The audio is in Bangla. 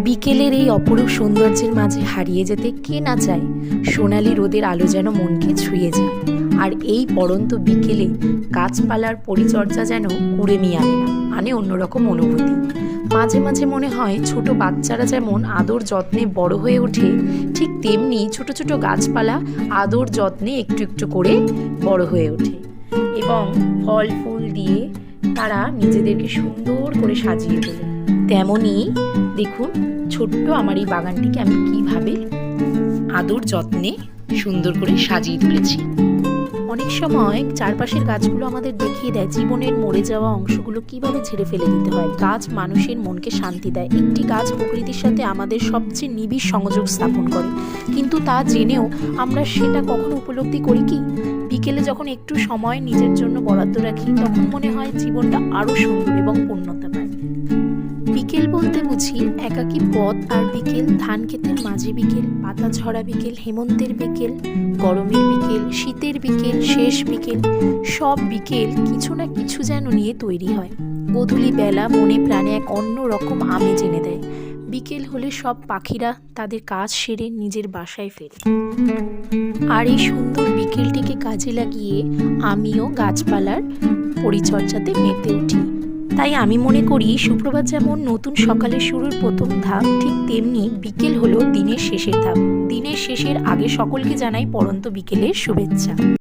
বিকেলের এই অপরূপ সৌন্দর্যের মাঝে হারিয়ে যেতে কে না চায়। সোনালি রোদের আলো যেন মনকে ছুঁয়ে যায়। আর এই পড়ন্ত বিকেলে গাছপালার পরিচর্যা যেন কুড়ে নিয়ে আনে অন্যরকম অনুভূতি। মাঝে মাঝে মনে হয় ছোট বাচ্চারা যেমন আদর যত্নে বড় হয়ে ওঠে, ঠিক তেমনি ছোট ছোট গাছপালা আদর যত্নে একটু একটু করে বড় হয়ে ওঠে এবং ফল ফুল দিয়ে তারা নিজেদেরকে সুন্দর করে সাজিয়ে তোলে। তেমনই দেখুন, ছোট্ট আমার এই বাগানটিকে আমি কিভাবে আদর যত্নে সুন্দর করে সাজিয়ে তুলেছি। অনেক সময় চারপাশের গাছগুলো আমাদের দেখিয়ে দেয় জীবনের মরে যাওয়া অংশগুলো কিভাবে ছেড়ে ফেলে দিতে হয়। গাছ মানুষের মনকে শান্তি দেয়। একটি গাছ প্রকৃতির সাথে আমাদের সবচেয়ে নিবিড় সংযোগ স্থাপন করে, কিন্তু তা জেনেও আমরা সেটা কখনো উপলব্ধি করি কি? বিকেলে যখন একটু সময় নিজের জন্য বরাদ্দ রাখি, তখন মনে হয় জীবনটা আরো সুন্দর এবং পূর্ণতা পায়। বিকেল বলতে বুঝি একাকী পথ আর বিকেল, ধান ক্ষেতের মাঝে বিকেল, পাতা ঝরা বিকেল, হেমন্তের বিকেল, গরমের বিকেল, শীতের বিকেল, শেষ বিকেল। সব বিকেল কিছু না কিছু যেন নিয়ে তৈরি হয়। গোধূলি বেলা মনে প্রাণে এক অন্য রকম আমেজ এনে দেয়। বিকেল হলে সব পাখিরা তাদের কাজ সেরে নিজের বাসায় ফেরে। আর এই সুন্দর বিকেলটিকে কাজে লাগিয়ে আমিও গাছপালার পরিচর্যাতে মেতে উঠি। তাই আমি মনে করি সুপ্রভাত যেমন নতুন সকালের শুরুর প্রথম ধাপ, ঠিক তেমনি বিকেল হলো দিনের শেষের ধাপ। দিনের শেষের আগে সকলকে জানাই পড়ন্ত বিকেলের শুভেচ্ছা।